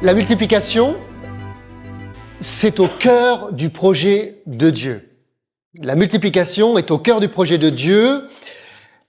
La multiplication, c'est au cœur du projet de Dieu. La multiplication est au cœur du projet de Dieu,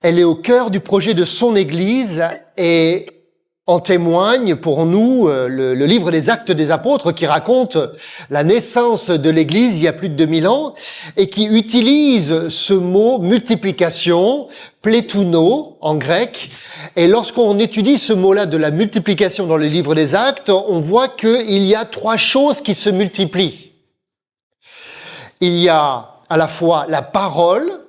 elle est au cœur du projet de son Église et en témoigne pour nous le livre des Actes des Apôtres qui raconte la naissance de l'Église il y a plus de 2000 ans et qui utilise ce mot multiplication, plétouno en grec. Et lorsqu'on étudie ce mot-là de la multiplication dans le livre des Actes, on voit qu'il y a trois choses qui se multiplient. Il y a à la fois la parole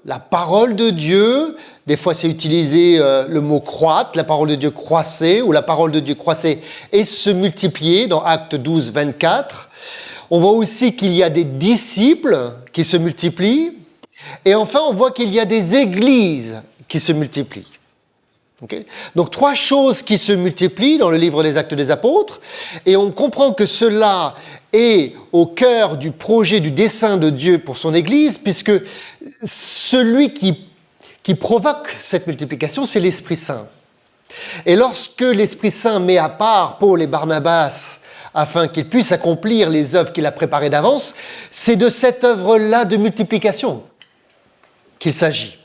de Dieu. Des fois, c'est utilisé le mot croître, la parole de Dieu croissait, ou la parole de Dieu croissait et se multipliait dans Actes 12, 24. On voit aussi qu'il y a des disciples qui se multiplient. Et enfin, on voit qu'il y a des églises qui se multiplient. Okay? Donc, trois choses qui se multiplient dans le livre des Actes des Apôtres. Et on comprend que cela est au cœur du projet, du dessein de Dieu pour son Église, puisque celui qui provoque cette multiplication, c'est l'Esprit Saint. Et lorsque l'Esprit Saint met à part Paul et Barnabas afin qu'ils puissent accomplir les œuvres qu'il a préparées d'avance, c'est de cette œuvre-là de multiplication qu'il s'agit.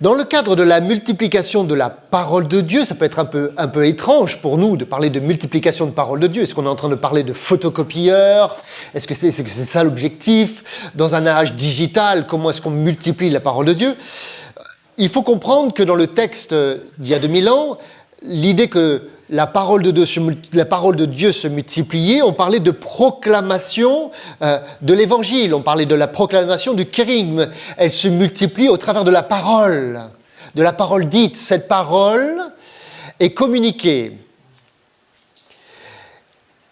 Dans le cadre de la multiplication de la parole de Dieu, ça peut être un peu étrange pour nous de parler de multiplication de parole de Dieu. Est-ce qu'on est en train de parler de photocopieurs? Est-ce que c'est ça l'objectif? Dans un âge digital, comment est-ce qu'on multiplie la parole de Dieu? Il faut comprendre que dans le texte d'il y a 2000 ans, l'idée que la parole de Dieu se multipliait, on parlait de proclamation de l'évangile, on parlait de la proclamation du kérigme. Elle se multiplie au travers de la parole dite. Cette parole est communiquée.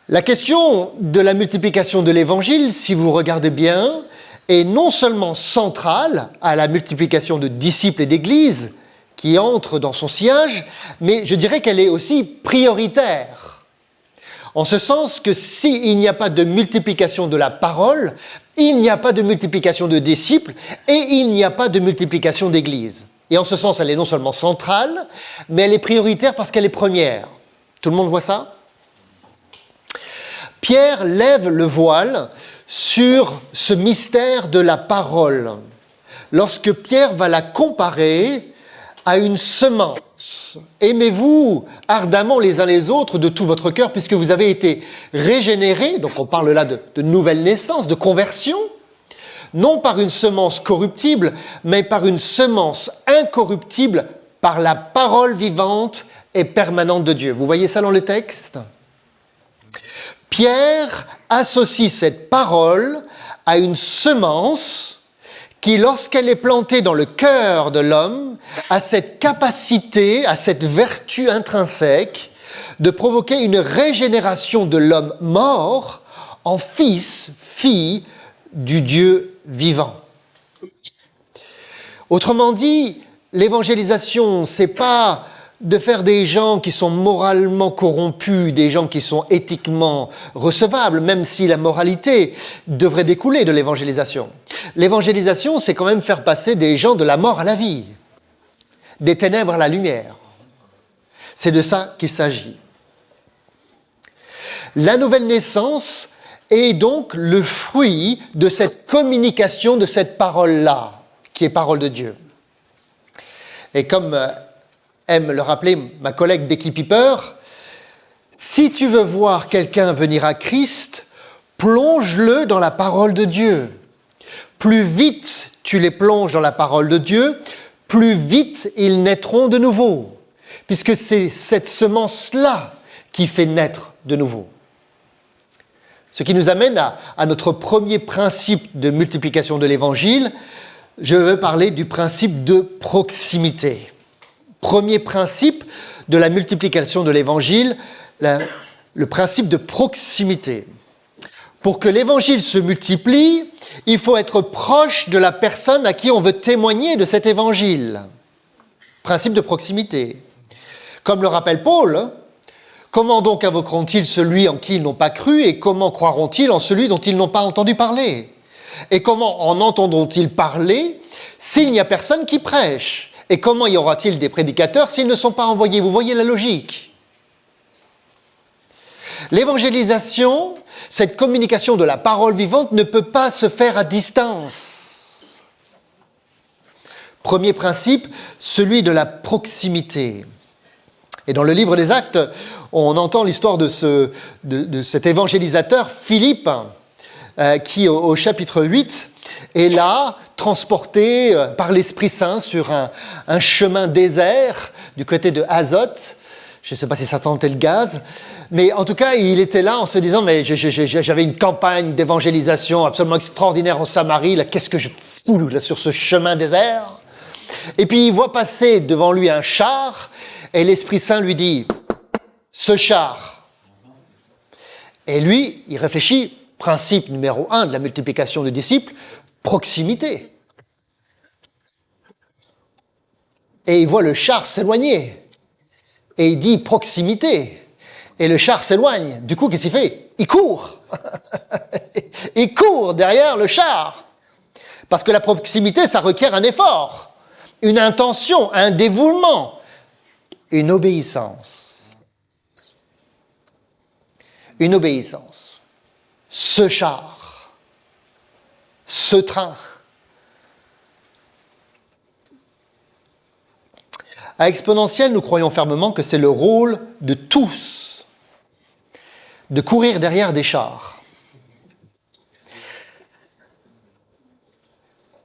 La question de la multiplication de l'évangile, si vous regardez bien, est non seulement centrale à la multiplication de disciples et d'églises, qui entre dans son sillage, mais je dirais qu'elle est aussi prioritaire. En ce sens que s'il n'y a pas de multiplication de la parole, il n'y a pas de multiplication de disciples et il n'y a pas de multiplication d'églises. Et en ce sens, elle est non seulement centrale, mais elle est prioritaire parce qu'elle est première. Tout le monde voit ça? Pierre lève le voile sur ce mystère de la parole. Lorsque Pierre va la comparer à une semence. Aimez-vous ardemment les uns les autres de tout votre cœur, puisque vous avez été régénérés, donc on parle là de nouvelle naissance, de conversion, non par une semence corruptible, mais par une semence incorruptible, par la parole vivante et permanente de Dieu. Vous voyez ça dans le texte? Pierre associe cette parole à une semence qui, lorsqu'elle est plantée dans le cœur de l'homme, a cette capacité, a cette vertu intrinsèque de provoquer une régénération de l'homme mort en fils, fille du Dieu vivant. Autrement dit, l'évangélisation, c'est pas de faire des gens qui sont moralement corrompus, des gens qui sont éthiquement recevables, même si la moralité devrait découler de l'évangélisation. L'évangélisation, c'est quand même faire passer des gens de la mort à la vie, des ténèbres à la lumière. C'est de ça qu'il s'agit. La nouvelle naissance est donc le fruit de cette communication, de cette parole-là, qui est parole de Dieu. Et comme aime le rappeler ma collègue Becky Piper, si tu veux voir quelqu'un venir à Christ, plonge-le dans la parole de Dieu. Plus vite tu les plonges dans la parole de Dieu, plus vite ils naîtront de nouveau, puisque c'est cette semence-là qui fait naître de nouveau. Ce qui nous amène à notre premier principe de multiplication de l'Évangile. Je veux parler du principe de proximité. Premier principe de la multiplication de l'Évangile, le principe de proximité. Pour que l'Évangile se multiplie, il faut être proche de la personne à qui on veut témoigner de cet Évangile. Principe de proximité. Comme le rappelle Paul, comment donc invoqueront-ils celui en qui ils n'ont pas cru et comment croiront-ils en celui dont ils n'ont pas entendu parler? Et comment en entendront-ils parler s'il n'y a personne qui prêche? Et comment y aura-t-il des prédicateurs s'ils ne sont pas envoyés? Vous voyez la logique. L'évangélisation, cette communication de la parole vivante ne peut pas se faire à distance. Premier principe, celui de la proximité. Et dans le livre des Actes, on entend l'histoire de cet évangélisateur, Philippe, qui au chapitre 8 est là, transporté par l'Esprit Saint sur un chemin désert du côté de Azote. Je ne sais pas si ça sentait le gaz, mais en tout cas, il était là en se disant « mais j'avais une campagne d'évangélisation absolument extraordinaire en Samarie, là, qu'est-ce que je fous là, sur ce chemin désert ?» Et puis il voit passer devant lui un char, et l'Esprit Saint lui dit « ce char ». Et lui, il réfléchit, principe numéro 1 de la multiplication de disciples, proximité. Et il voit le char s'éloigner. Et il dit proximité. Et le char s'éloigne. Du coup, qu'est-ce qu'il fait? Il court. Il court derrière le char. Parce que la proximité, ça requiert un effort, une intention, un dévouement, une obéissance. Une obéissance. Ce char, ce train. À Exponentiel, nous croyons fermement que c'est le rôle de tous de courir derrière des chars,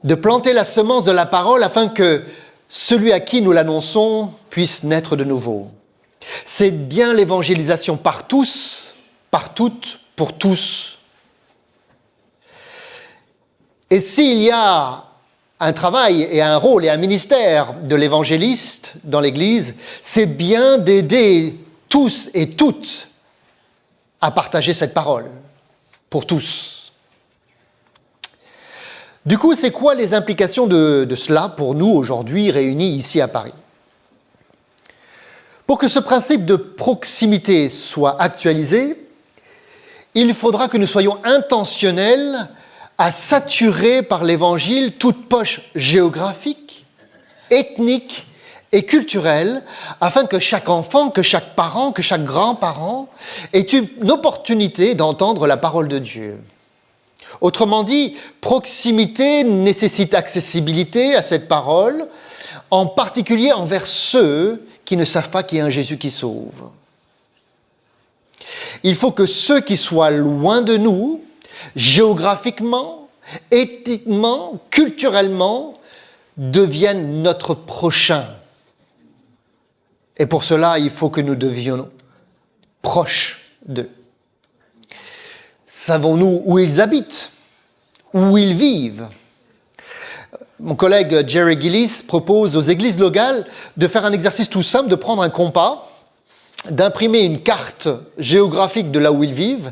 de planter la semence de la parole afin que celui à qui nous l'annonçons puisse naître de nouveau. C'est bien l'évangélisation par tous, par toutes, pour tous. Et s'il y a un travail et un rôle et un ministère de l'évangéliste dans l'Église, c'est bien d'aider tous et toutes à partager cette parole, pour tous. Du coup, c'est quoi les implications de cela pour nous aujourd'hui réunis ici à Paris? Pour que ce principe de proximité soit actualisé, il faudra que nous soyons intentionnels à saturer par l'Évangile toute poche géographique, ethnique et culturelle, afin que chaque enfant, que chaque parent, que chaque grand-parent ait une opportunité d'entendre la parole de Dieu. Autrement dit, proximité nécessite accessibilité à cette parole, en particulier envers ceux qui ne savent pas qu'il y a un Jésus qui sauve. Il faut que ceux qui soient loin de nous, géographiquement, éthiquement, culturellement, deviennent notre prochain. Et pour cela, il faut que nous devenions proches d'eux. Savons-nous où ils habitent, où ils vivent? Mon collègue Jerry Gillis propose aux églises locales de faire un exercice tout simple, de prendre un compas, d'imprimer une carte géographique de là où ils vivent,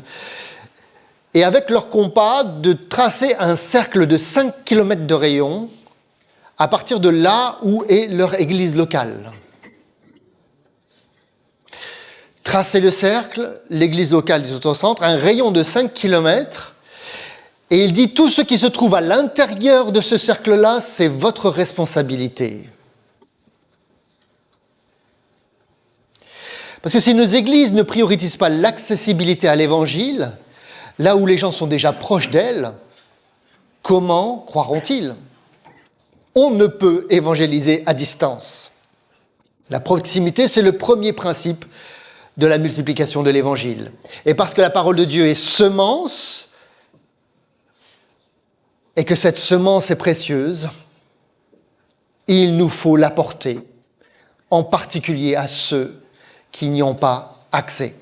et avec leur compas, de tracer un cercle de 5 km de rayon à partir de là où est leur église locale. Tracer le cercle, l'église locale du Autocentre, un rayon de 5 km, et il dit tout ce qui se trouve à l'intérieur de ce cercle-là, c'est votre responsabilité. Parce que si nos églises ne prioritisent pas l'accessibilité à l'Évangile, là où les gens sont déjà proches d'elles, comment croiront-ils? On ne peut évangéliser à distance. La proximité, c'est le premier principe de la multiplication de l'Évangile. Et parce que la parole de Dieu est semence, et que cette semence est précieuse, il nous faut l'apporter, en particulier à ceux qui n'y ont pas accès.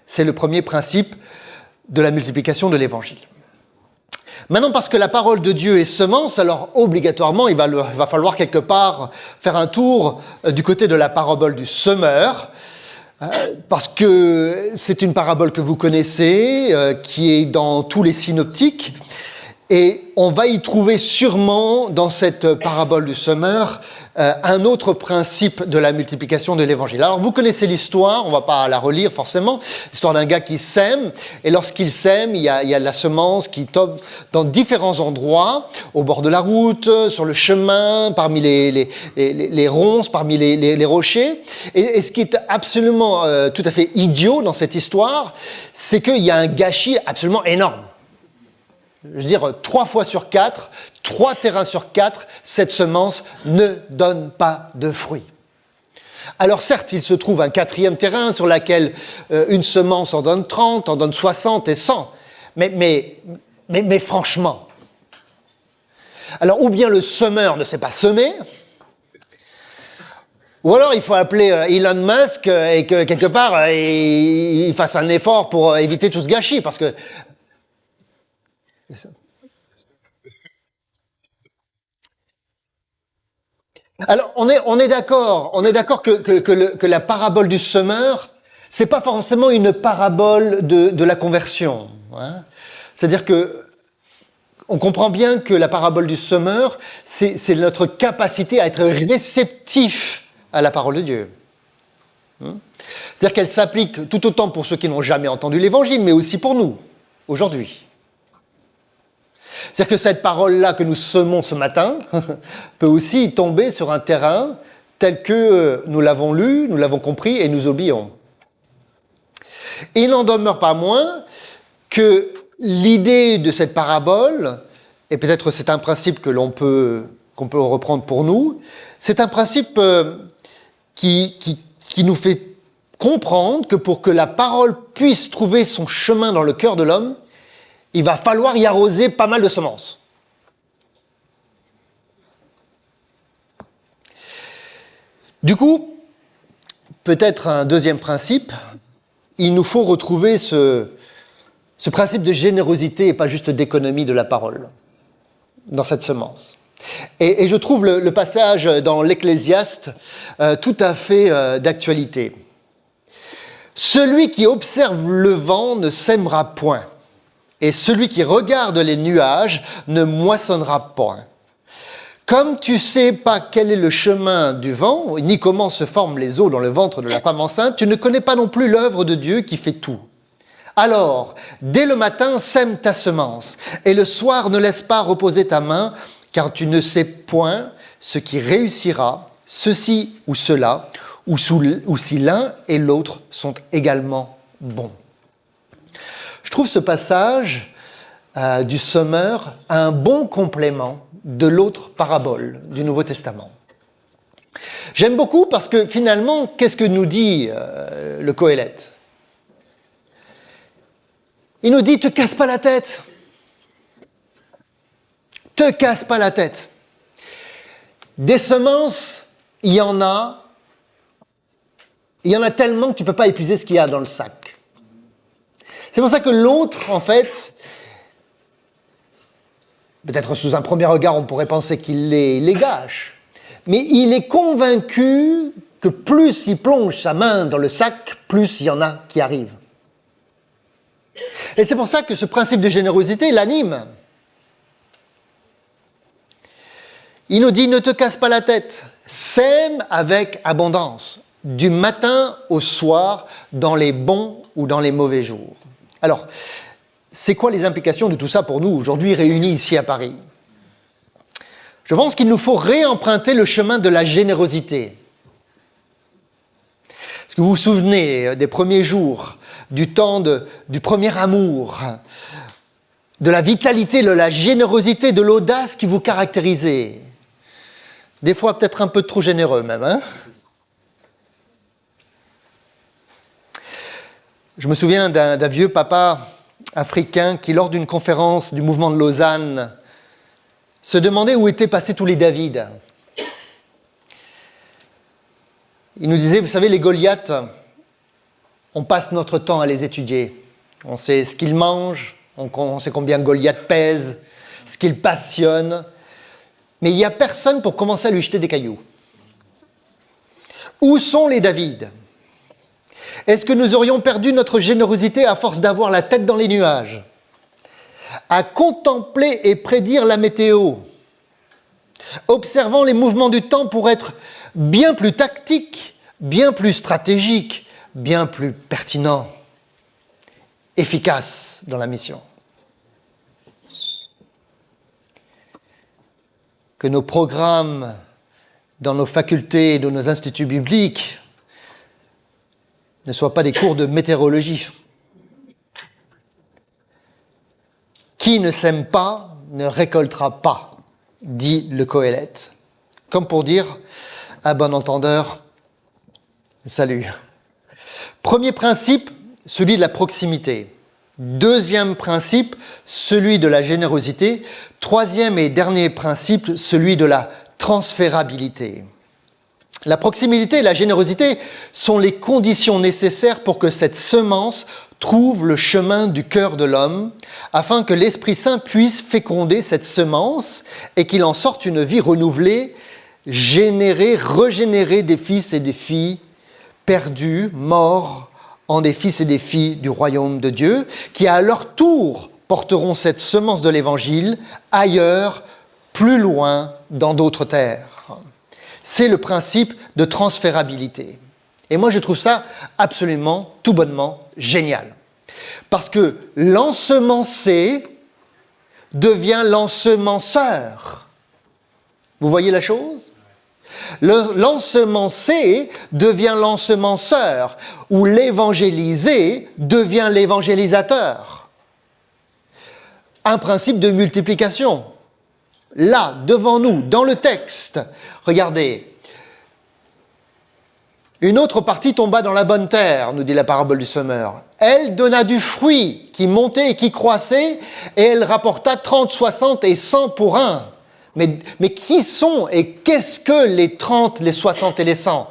C'est le premier principe de la multiplication de l'Évangile. Maintenant, parce que la parole de Dieu est semence, alors obligatoirement, il va falloir quelque part faire un tour du côté de la parabole du semeur, parce que c'est une parabole que vous connaissez, qui est dans tous les synoptiques, Et on va y trouver sûrement dans cette parabole du semeur un autre principe de la multiplication de l'évangile. Alors vous connaissez l'histoire, on ne va pas la relire forcément, l'histoire d'un gars qui sème, et lorsqu'il sème, il y a de la semence qui tombe dans différents endroits, au bord de la route, sur le chemin, parmi les ronces, parmi les rochers. Et ce qui est absolument tout à fait idiot dans cette histoire, c'est qu'il y a un gâchis absolument énorme. Je veux dire, 3 fois sur 4, 3 terrains sur 4, cette semence ne donne pas de fruits. Alors certes, il se trouve un 4e terrain sur lequel une semence en donne 30, en donne 60 et 100. Mais franchement. Alors ou bien le semeur ne sait pas semer, ou alors il faut appeler Elon Musk et que quelque part il fasse un effort pour éviter tout ce gâchis, parce que alors, on est d'accord que la parabole du semeur, c'est pas forcément une parabole de la conversion. Hein. C'est-à-dire que on comprend bien que la parabole du semeur, c'est notre capacité à être réceptif à la parole de Dieu. C'est-à-dire qu'elle s'applique tout autant pour ceux qui n'ont jamais entendu l'évangile, mais aussi pour nous, aujourd'hui. C'est-à-dire que cette parole-là que nous semons ce matin peut aussi tomber sur un terrain tel que nous l'avons lu, nous l'avons compris et nous oublions. Et il n'en demeure pas moins que l'idée de cette parabole, et peut-être c'est un principe qu'on peut reprendre pour nous, c'est un principe qui nous fait comprendre que pour que la parole puisse trouver son chemin dans le cœur de l'homme, il va falloir y arroser pas mal de semences. Du coup, peut-être un deuxième principe, il nous faut retrouver ce principe de générosité et pas juste d'économie de la parole dans cette semence. Et je trouve le passage dans l'Ecclésiaste tout à fait d'actualité. Celui qui observe le vent ne sèmera point. Et celui qui regarde les nuages ne moissonnera point. Comme tu sais pas quel est le chemin du vent, ni comment se forment les eaux dans le ventre de la femme enceinte, tu ne connais pas non plus l'œuvre de Dieu qui fait tout. Alors, dès le matin, sème ta semence, et le soir ne laisse pas reposer ta main, car tu ne sais point ce qui réussira, ceci ou cela, ou si l'un et l'autre sont également bons. Je trouve ce passage du semeur un bon complément de l'autre parabole du Nouveau Testament. J'aime beaucoup parce que finalement, qu'est-ce que nous dit le Qoéleth ? Il nous dit, te casse pas la tête. Te casse pas la tête. Des semences, il y en a tellement que tu ne peux pas épuiser ce qu'il y a dans le sac. C'est pour ça que l'autre, en fait, peut-être sous un premier regard, on pourrait penser qu'il les gâche, mais il est convaincu que plus il plonge sa main dans le sac, plus il y en a qui arrivent. Et c'est pour ça que ce principe de générosité l'anime. Il nous dit, ne te casse pas la tête, sème avec abondance, du matin au soir, dans les bons ou dans les mauvais jours. Alors, c'est quoi les implications de tout ça pour nous, aujourd'hui réunis ici à Paris ? Je pense qu'il nous faut réemprunter le chemin de la générosité. Est-ce que vous vous souvenez des premiers jours, du temps du premier amour, de la vitalité, de la générosité, de l'audace qui vous caractérisait ? Des fois peut-être un peu trop généreux même, hein ? Je me souviens d'un vieux papa africain qui, lors d'une conférence du mouvement de Lausanne, se demandait où étaient passés tous les David. Il nous disait, vous savez, les Goliaths, on passe notre temps à les étudier. On sait ce qu'ils mangent, on sait combien Goliath pèse, ce qu'ils passionnent, mais il n'y a personne pour commencer à lui jeter des cailloux. Où sont les David ? Est-ce que nous aurions perdu notre générosité à force d'avoir la tête dans les nuages ? à contempler et prédire la météo, observant les mouvements du temps pour être bien plus tactique, bien plus stratégique, bien plus pertinent, efficace dans la mission. Que nos programmes dans nos facultés et dans nos instituts bibliques ne soient pas des cours de météorologie. Qui ne sème pas ne récoltera pas, dit le Qoélète. Comme pour dire, à bon entendeur, salut. Premier principe, celui de la proximité. Deuxième principe, celui de la générosité. Troisième et dernier principe, celui de la transférabilité. La proximité et la générosité sont les conditions nécessaires pour que cette semence trouve le chemin du cœur de l'homme, afin que l'Esprit Saint puisse féconder cette semence et qu'il en sorte une vie renouvelée, régénérer des fils et des filles perdus, morts, en des fils et des filles du royaume de Dieu, qui à leur tour porteront cette semence de l'Évangile ailleurs, plus loin, dans d'autres terres. C'est le principe de transférabilité. Et moi, je trouve ça absolument, tout bonnement, génial. Parce que l'ensemencé devient l'ensemenceur. Vous voyez la chose ? L'ensemencé devient l'ensemenceur, ou l'évangélisé devient l'évangélisateur. Un principe de multiplication. Là, devant nous, dans le texte, regardez. Une autre partie tomba dans la bonne terre, nous dit la parabole du semeur. Elle donna du fruit qui montait et qui croissait, et elle rapporta 30, 60 et 100 pour un. Mais qui sont et qu'est-ce que les 30, les 60 et les 100 ?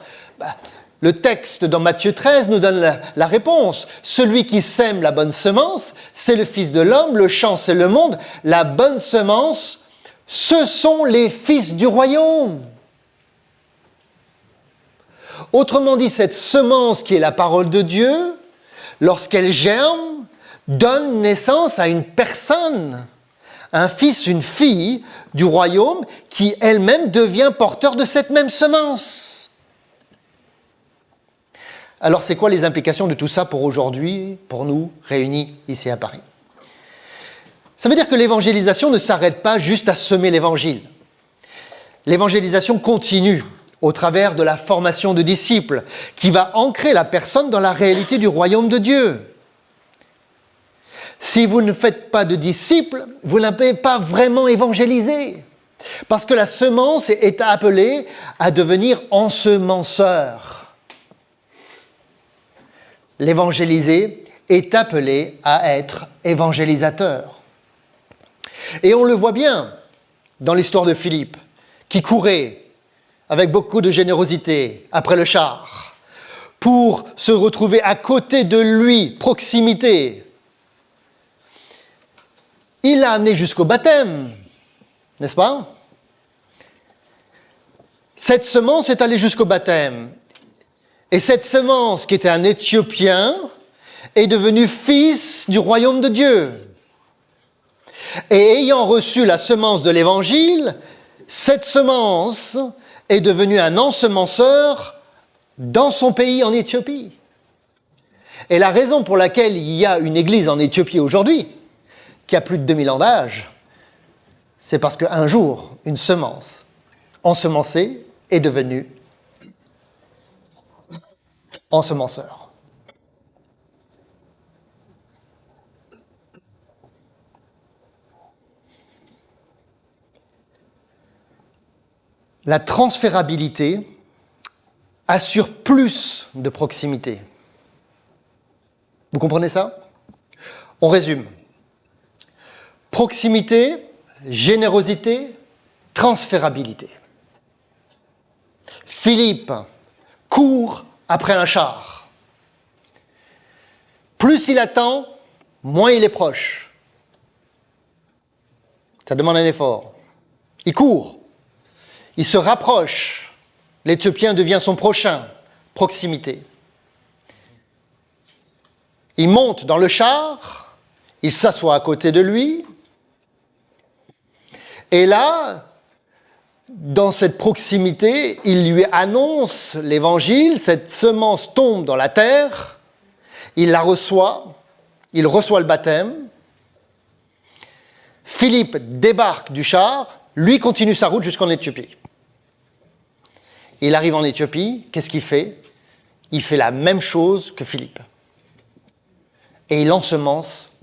Le texte dans Matthieu 13 nous donne la réponse. Celui qui sème la bonne semence, c'est le Fils de l'homme, le champ, c'est le monde. La bonne semence, ce sont les fils du royaume. Autrement dit, cette semence qui est la parole de Dieu, lorsqu'elle germe, donne naissance à une personne, un fils, une fille du royaume qui elle-même devient porteur de cette même semence. Alors, c'est quoi les implications de tout ça pour aujourd'hui, pour nous, réunis ici à Paris ? Ça veut dire que l'évangélisation ne s'arrête pas juste à semer l'évangile. L'évangélisation continue au travers de la formation de disciples qui va ancrer la personne dans la réalité du royaume de Dieu. Si vous ne faites pas de disciples, vous n'avez pas vraiment évangélisé. Parce que la semence est appelée à devenir ensemenceur. L'évangélisé est appelé à être évangélisateur. Et on le voit bien dans l'histoire de Philippe, qui courait avec beaucoup de générosité après le char, pour se retrouver à côté de lui, proximité. Il l'a amené jusqu'au baptême, n'est-ce pas ? Cette semence est allée jusqu'au baptême. Et cette semence, qui était un Éthiopien, est devenue fils du royaume de Dieu. Et ayant reçu la semence de l'Évangile, cette semence est devenue un ensemenceur dans son pays en Éthiopie. Et la raison pour laquelle il y a une église en Éthiopie aujourd'hui, qui a plus de 2000 ans d'âge, c'est parce qu'un jour, une semence ensemencée est devenue ensemenceur. La transférabilité assure plus de proximité. Vous comprenez ça ? On résume. Proximité, générosité, transférabilité. Philippe court après un char. Plus il attend, moins il est proche. Ça demande un effort. Il court. Il se rapproche. L'Éthiopien devient son prochain. Proximité. Il monte dans le char. Il s'assoit à côté de lui. Et là, dans cette proximité, il lui annonce l'évangile, cette semence tombe dans la terre, il la reçoit, il reçoit le baptême. Philippe débarque du char, lui continue sa route jusqu'en Éthiopie. Il arrive en Éthiopie, qu'est-ce qu'il fait? Il fait la même chose que Philippe. Et il ensemence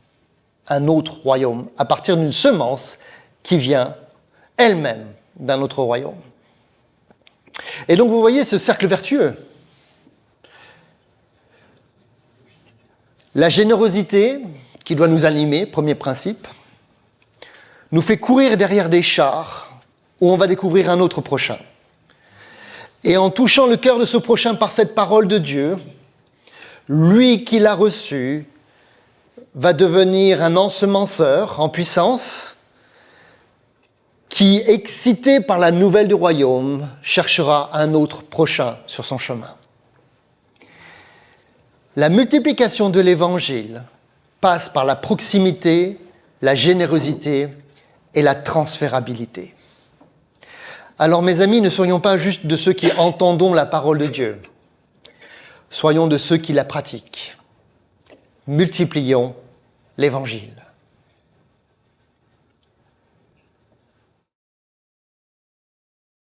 un autre royaume à partir d'une semence qui vient elle-même d'un autre royaume. Et donc vous voyez ce cercle vertueux. La générosité qui doit nous animer, premier principe, nous fait courir derrière des chars où on va découvrir un autre prochain. Et en touchant le cœur de ce prochain par cette parole de Dieu, lui qui l'a reçu va devenir un ensemenceur en puissance qui, excité par la nouvelle du royaume, cherchera un autre prochain sur son chemin. La multiplication de l'évangile passe par la proximité, la générosité et la transférabilité. Alors mes amis, ne soyons pas juste de ceux qui entendons la parole de Dieu. Soyons de ceux qui la pratiquent. Multiplions l'évangile.